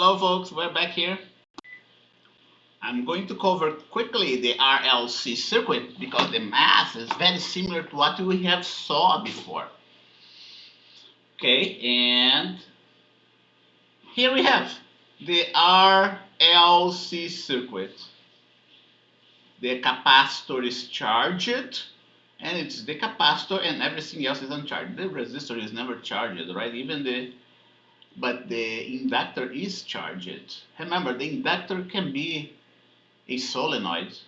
Hello folks, we're back here. I'm going to cover quickly the RLC circuit because the math is very similar to what we have saw before. Okay, and here we have the RLC circuit. The capacitor is charged, and it's the capacitor and everything else is uncharged. The resistor is never charged, right? But the inductor is charged. Remember, the inductor can be a solenoid.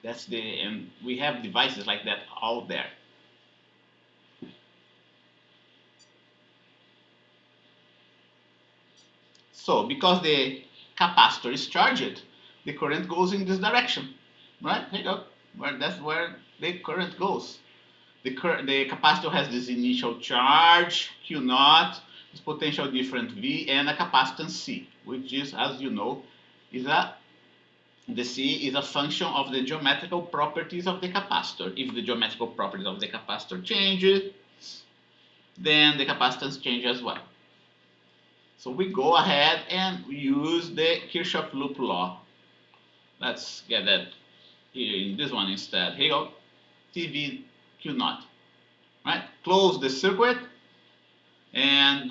And we have devices like that out there. So because the capacitor is charged, the current goes in this direction, right? Here you go. That's where the current goes. The capacitor has this initial charge Q naught, this potential difference V, and a capacitance C, which is, as you know, the C is a function of the geometrical properties of the capacitor. If the geometrical properties of the capacitor change, then the capacitance changes as well. So we go ahead and use the Kirchhoff loop law. Let's get that here in this one instead. Here you go, TV Q naught. Right? Close the circuit, and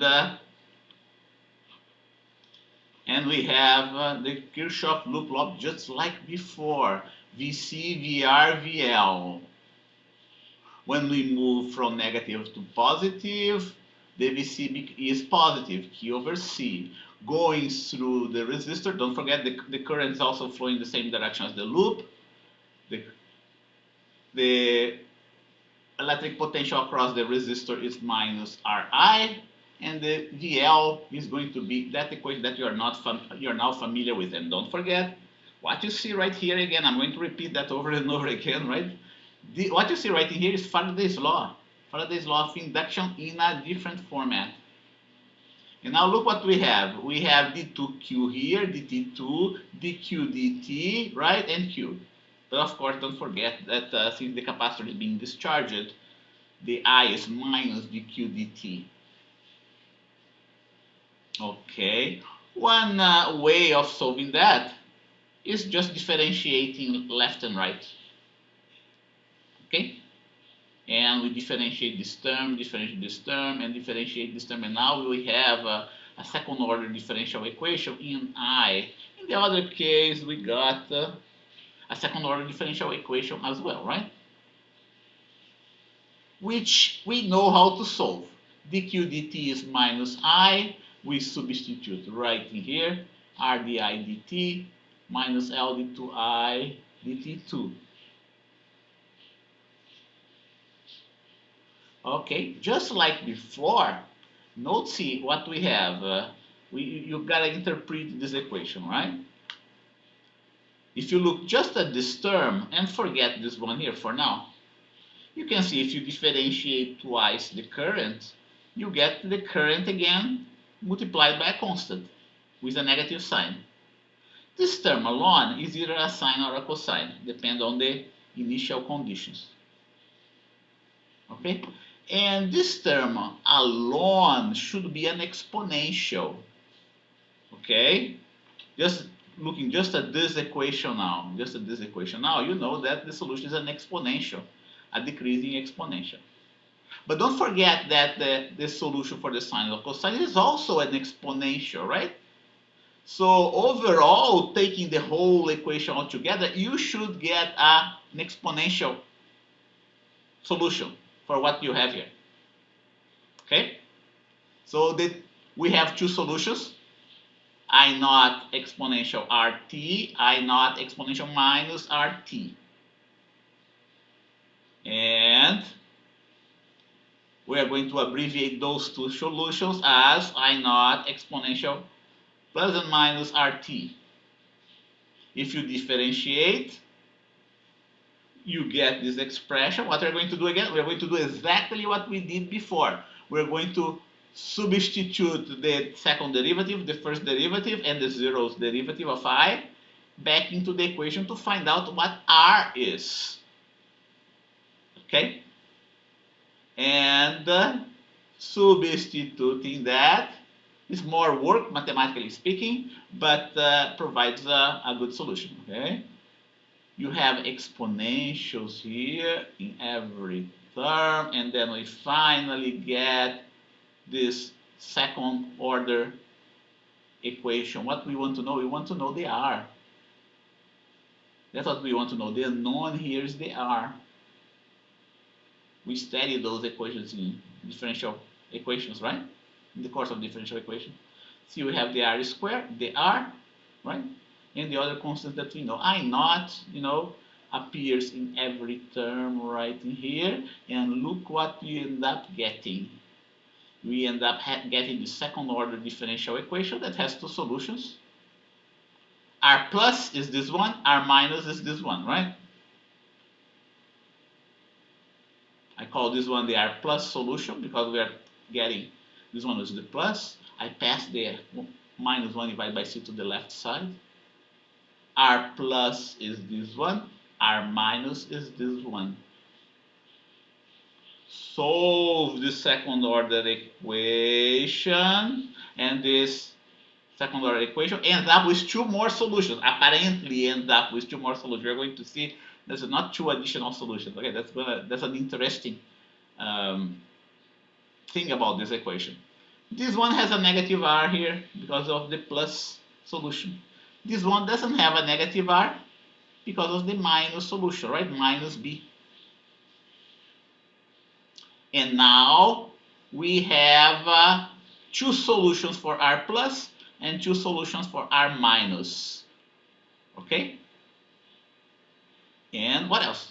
we have the Kirchhoff loop law just like before. VC, VR, VL. When we move from negative to positive, the VC is positive, Q over C. Going through the resistor, don't forget the current is also flowing the same direction as the loop. The electric potential across the resistor is minus Ri, and the VL is going to be that equation that you're now familiar with. And don't forget, what you see right here again, I'm going to repeat that over and over again, right? What you see right here is Faraday's law of induction in a different format. And now look what we have. We have d2q here, dt2, dq dt, right, and q. But of course, don't forget that since the capacitor is being discharged, the I is minus dq dt. Okay, one way of solving that is just differentiating left and right. Okay, and we differentiate this term, and differentiate this term, and now we have a second order differential equation in I. In the other case, we got a second order differential equation as well, right? Which we know how to solve. dq dt is minus I. We substitute right in here, r di dt minus l d2I dt2. Okay, just like before, note what we have. You've got to interpret this equation, right? If you look just at this term and forget this one here for now, you can see if you differentiate twice the current, you get the current again multiplied by a constant with a negative sign. This term alone is either a sine or a cosine, depending on the initial conditions. Okay? And this term alone should be an exponential. Okay? Just looking just at this equation now, you know that the solution is an exponential, a decreasing exponential. But don't forget that the solution for the sine or cosine is also an exponential, right? So overall, taking the whole equation altogether, you should get an exponential solution for what you have here. Okay? So we have two solutions. I naught exponential RT, I naught exponential minus RT. And we are going to abbreviate those two solutions as I naught exponential plus and minus RT. If you differentiate, you get this expression. What we're going to do again? We're going to do exactly what we did before. We're going to substitute the second derivative, the first derivative, and the zeros derivative of I back into the equation to find out what R is. Okay? And substituting that, It's more work, mathematically speaking, but provides a good solution. Okay, you have exponentials here in every term, and then we finally get this second order equation. What we want to know? We want to know the R. That's what we want to know. The unknown here is the R. We studied those equations in differential equations, right? In the course of differential equation. See, we have the R squared, the R, right? And the other constant that we know. I naught, appears in every term right in here. And look what we end up getting. We end up getting the second order differential equation that has two solutions. R plus is this one, R minus is this one, right? I call this one the R plus solution because we are getting, this one is the plus. I pass the minus 1 divided by c to the left side. R plus is this one, R minus is this one. Solve the second order equation, and this second order equation ends up with two more solutions. Apparently ends up with two more solutions. We're going to see there's not two additional solutions. Okay, that's an interesting thing about this equation. This one has a negative r here because of the plus solution. This one doesn't have a negative r because of the minus solution, right? Minus b. And now we have two solutions for r plus and two solutions for r minus. Okay? And what else?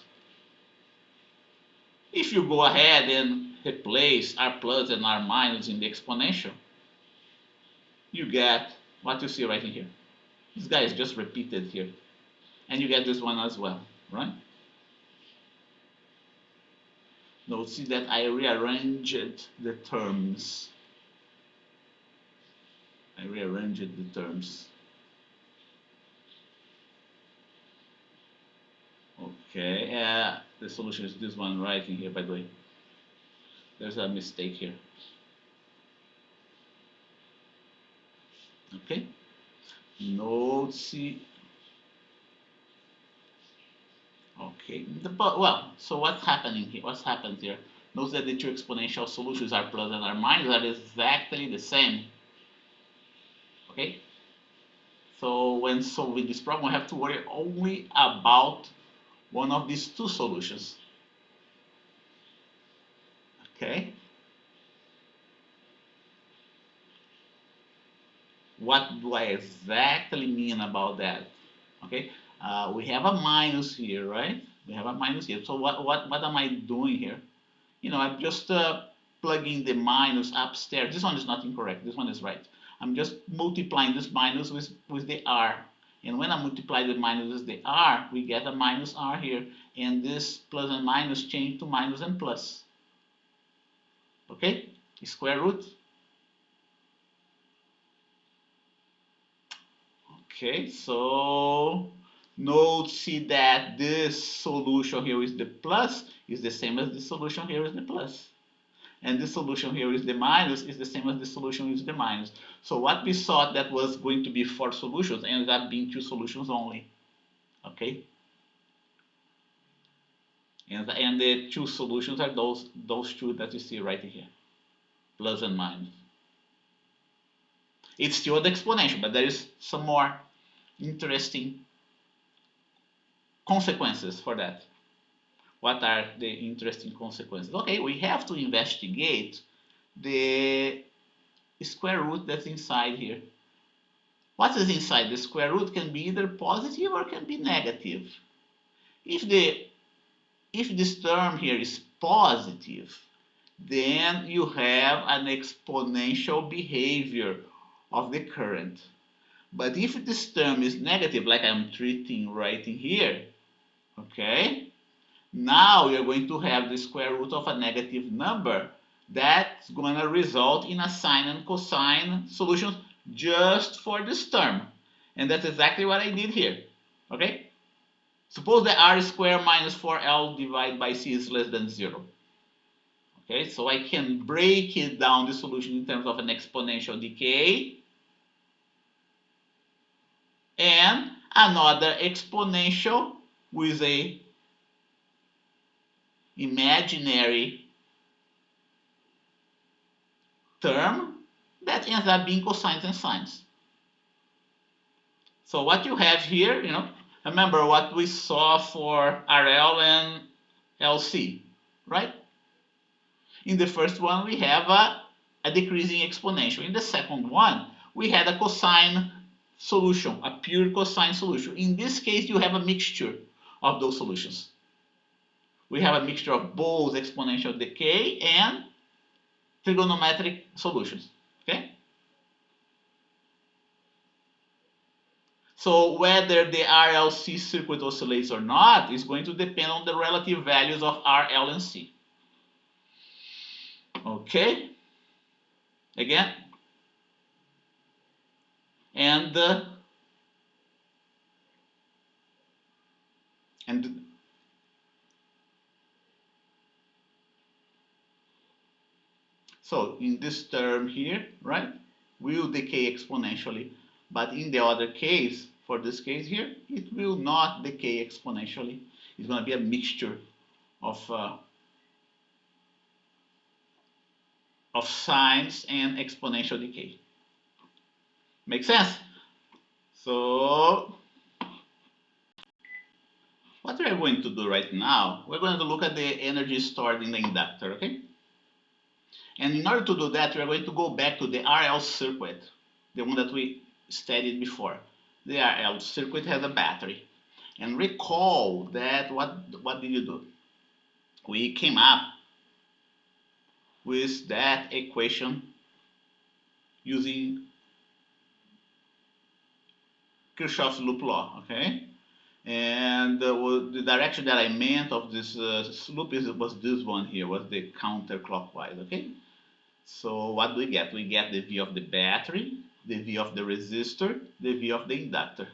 If you go ahead and replace r plus and r minus in the exponential, you get what you see right in here. This guy is just repeated here. And you get this one as well, right? Now see that I rearranged the terms. Okay, the solution is this one right in here, by the way. There's a mistake here. Okay, note C. Okay, well, so what's happening here? What's happened here? Notice that the two exponential solutions, r plus and r minus, are exactly the same. Okay, so when solving this problem, we have to worry only about one of these two solutions. Okay, what do I exactly mean about that? Okay, we have a minus here, right? We have a minus here. So what am I doing here? I'm just plugging the minus upstairs. This one is not incorrect. This one is right. I'm just multiplying this minus with the r. And when I multiply the minus with the r, we get a minus r here. And this plus and minus change to minus and plus. Okay? Square root. Okay, so note, see that this solution here is the plus is the same as the solution here is the plus. And this solution here is the minus is the same as the solution is the minus. So what we thought that was going to be 4 solutions ends up being 2 solutions only. Okay? And the 2 solutions are those two that you see right here. Plus and minus. It's still the exponential, but there is some more interesting consequences for that. What are the interesting consequences? Okay, we have to investigate the square root that's inside here. What is inside? The square root can be either positive or can be negative. If this term here is positive, then you have an exponential behavior of the current. But if this term is negative, like I'm treating right in here, okay, now you're going to have the square root of a negative number that's going to result in a sine and cosine solution just for this term. And that's exactly what I did here. Okay? Suppose that r squared minus 4l divided by c is less than 0. Okay, so I can break it down, the solution, in terms of an exponential decay and another exponential with a imaginary term that ends up being cosines and sines. So what you have here, remember what we saw for RL and LC, right? In the first one, we have a decreasing exponential. In the second one, we had a cosine solution, a pure cosine solution. In this case, you have a mixture of those solutions. We have a mixture of both exponential decay and trigonometric solutions. Okay? So whether the RLC circuit oscillates or not is going to depend on the relative values of R, L, and C. Okay? Again? And so in this term here, right, will decay exponentially. But in the other case, for this case here, it will not decay exponentially. It's going to be a mixture of sines and exponential decay. Make sense? So what we're going to do right now, we're going to look at the energy stored in the inductor, okay? And in order to do that, we're going to go back to the RL circuit, the one that we studied before. The RL circuit has a battery. And recall that what did you do? We came up with that equation using Kirchhoff's loop law, okay? And the direction that I meant of this loop was this one here, was the counterclockwise, okay? So what do we get? We get the V of the battery, the V of the resistor, the V of the inductor.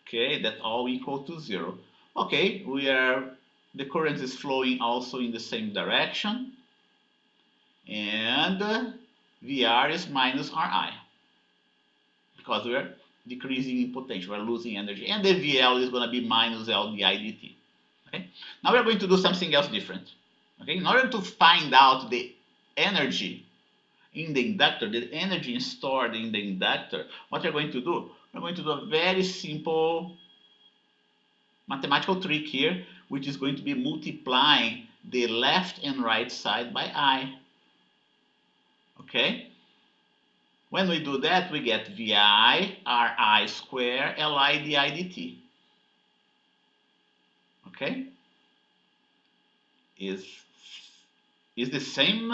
Okay, that all equal to 0. Okay, the current is flowing also in the same direction, and VR is minus RI because we're decreasing in potential, we're losing energy, and the VL is going to be minus L di dt. Okay, now we're going to do something else different. Okay, in order to find out the energy in the inductor, the energy stored in the inductor, what we're going to do? We're going to do a very simple mathematical trick here, which is going to be multiplying the left and right side by I. Okay? When we do that, we get VI RI square Li di dt. Okay? Is the same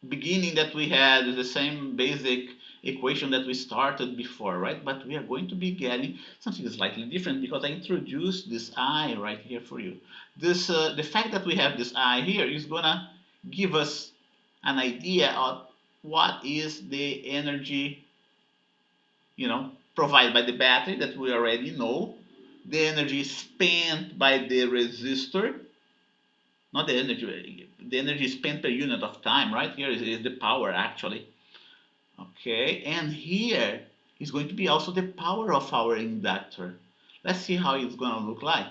beginning that we had, the same basic equation that we started before, right? But we are going to be getting something slightly different because I introduced this I right here for you. This the fact that we have this I here is gonna give us an idea of what is the energy, provided by the battery that we already know, the energy spent by the resistor, not the energy spent per unit of time, right? Here is the power actually. Okay, and here is going to be also the power of our inductor. Let's see how it's going to look like.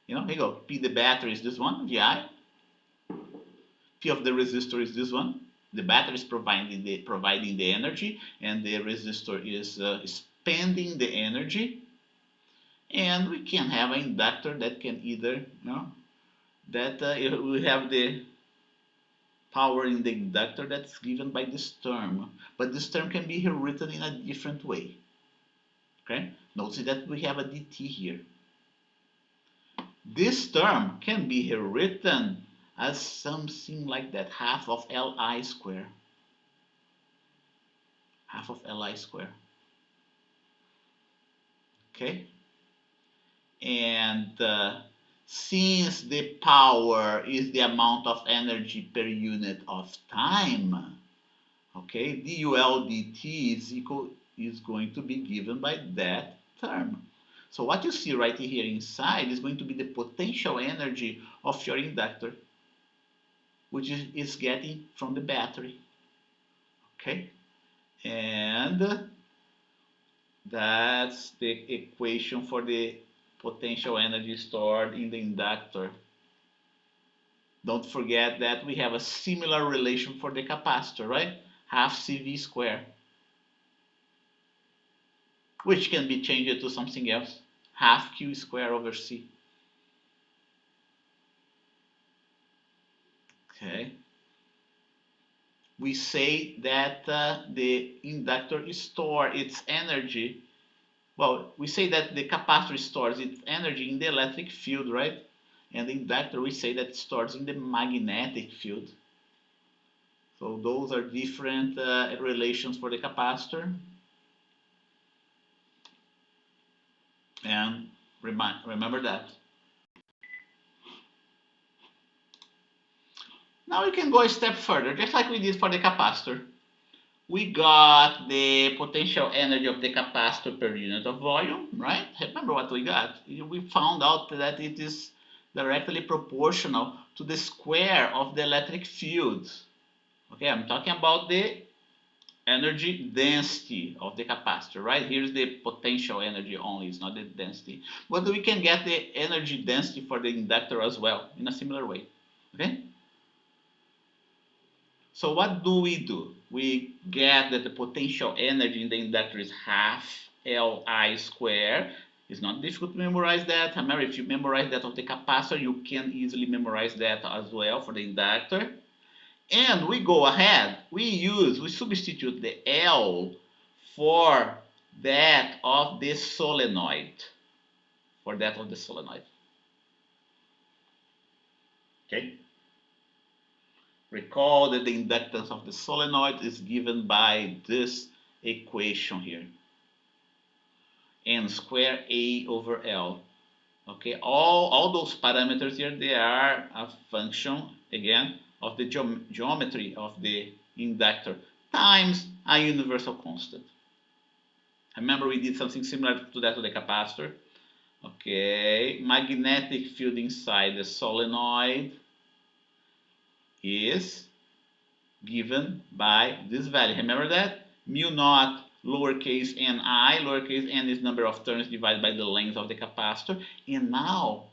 Here you go. P the battery is this one, VI. P of the resistor is this one. The battery is providing the energy, and the resistor is spending the energy. And we can have an inductor that can either, we have the power in the inductor that's given by this term, but this term can be written in a different way. Okay, notice that we have a dt here. This term can be written as something like that, half of Li square. Half of Li square. Okay, and since the power is the amount of energy per unit of time, okay, dUL dt is going to be given by that term. So what you see right here inside is going to be the potential energy of your inductor. which is getting from the battery. Okay, and that's the equation for the potential energy stored in the inductor. Don't forget that we have a similar relation for the capacitor, right? Half CV squared, which can be changed to something else. Half Q squared over C. Okay. We say that the inductor stores its energy. Well, we say that the capacitor stores its energy in the electric field, right? And the inductor, we say that it stores in the magnetic field. So those are different relations for the capacitor. And remember that. Now we can go a step further, just like we did for the capacitor. We got the potential energy of the capacitor per unit of volume, right? Remember what we got? We found out that it is directly proportional to the square of the electric field. Okay, I'm talking about the energy density of the capacitor, right? Here's the potential energy only, it's not the density. But we can get the energy density for the inductor as well in a similar way. Okay? So what do? We get that the potential energy in the inductor is half Li squared. It's not difficult to memorize that. Remember, if you memorize that of the capacitor, you can easily memorize that as well for the inductor. And we go ahead, we substitute the L for that of the solenoid. Okay? Recall that the inductance of the solenoid is given by this equation here. N squared A over L. Okay, all those parameters here, they are a function, again, of the geometry of the inductor times a universal constant. Remember, we did something similar to that with the capacitor. Okay, magnetic field inside the solenoid is given by this value. Remember that? Mu naught lowercase ni, lowercase n is number of turns divided by the length of the capacitor. And now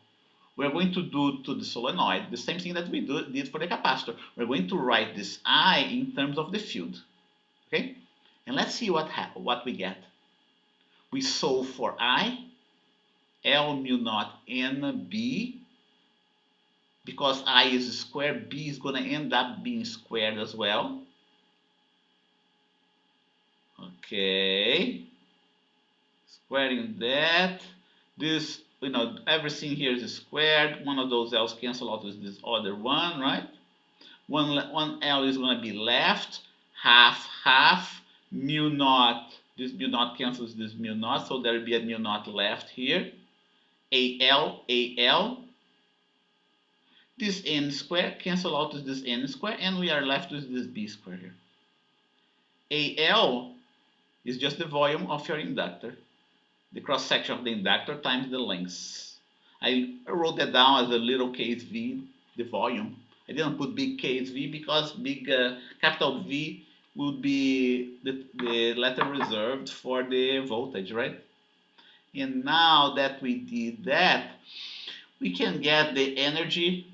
we're going to do to the solenoid the same thing that we did for the capacitor. We're going to write this I in terms of the field. Okay? And let's see what we get. We solve for I, L mu naught n b. Because I is squared, b is going to end up being squared as well. Okay, squaring that. This, everything here is squared. One of those L's cancel out with this other one, right? One L is going to be left. Half. Mu naught. This mu naught cancels this mu naught, so there will be a mu naught left here. AL. This n squared cancel out with this n squared, and we are left with this b squared here. AL is just the volume of your inductor, the cross section of the inductor times the length. I wrote that down as a little case v, the volume. I didn't put big case v because big capital V would be the letter reserved for the voltage, right? And now that we did that, we can get the energy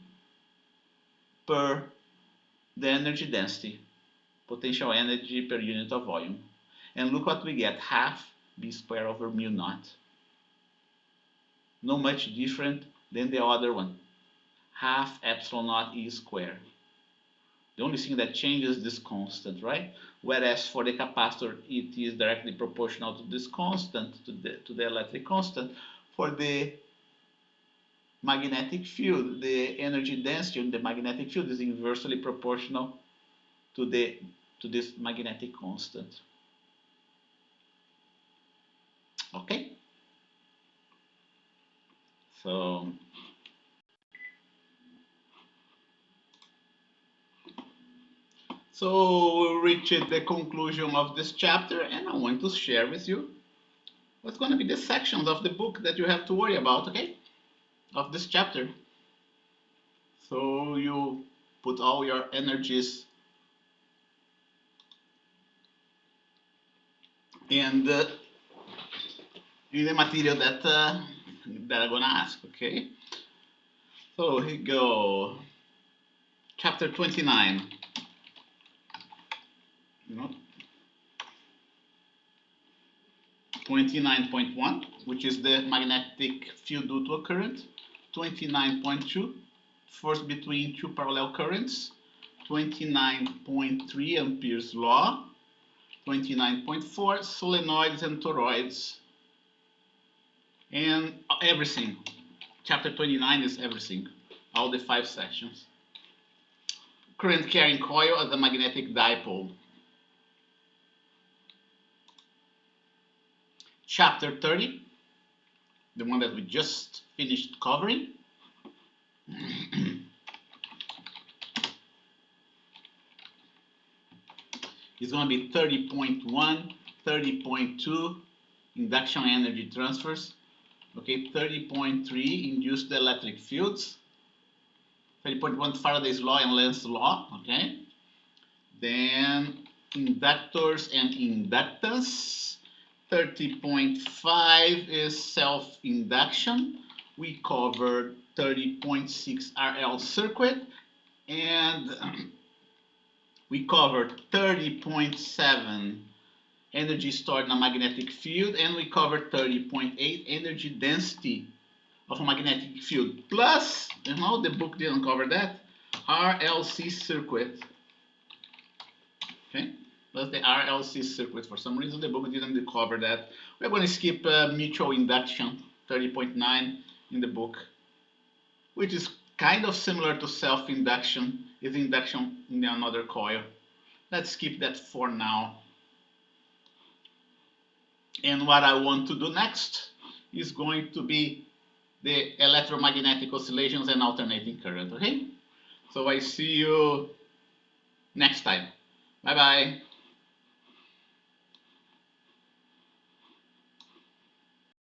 per the energy density, potential energy per unit of volume. And look what we get, half b squared over mu naught. No much different than the other one, half epsilon naught e squared. The only thing that changes is this constant, right? Whereas for the capacitor, it is directly proportional to this constant, to the electric constant. For the magnetic field, the energy density in the magnetic field is inversely proportional to this magnetic constant. Okay? So we reached the conclusion of this chapter, and I want to share with you what's going to be the sections of the book that you have to worry about, okay? Of this chapter. So you put all your energies in the material that I'm gonna ask. Okay. So here we go. Chapter 29. You know, 29.1, which is the magnetic field due to a current. 29.2, force between two parallel currents. 29.3, Ampere's law. 29.4, solenoids and toroids. And everything. Chapter 29 is everything. All the 5 sections. Current carrying coil as a magnetic dipole. Chapter 30, the one that we just finished covering. It's going to be 30.1, 30.2 induction energy transfers. Okay, 30.3 induced electric fields. 30.1 Faraday's law and Lenz's law. Okay, then inductors and inductance. 30.5 is self-induction. We covered 30.6 RL circuit, and we covered 30.7 energy stored in a magnetic field, and we covered 30.8 energy density of a magnetic field. Plus, you know, the book didn't cover that, RLC circuit. Okay. Plus the RLC circuit. For some reason, the book didn't cover that. We're going to skip mutual induction, 30.9 in the book, which is kind of similar to self-induction. It's induction in another coil. Let's skip that for now. And what I want to do next is going to be the electromagnetic oscillations and alternating current. Okay? So I see you next time. Bye-bye.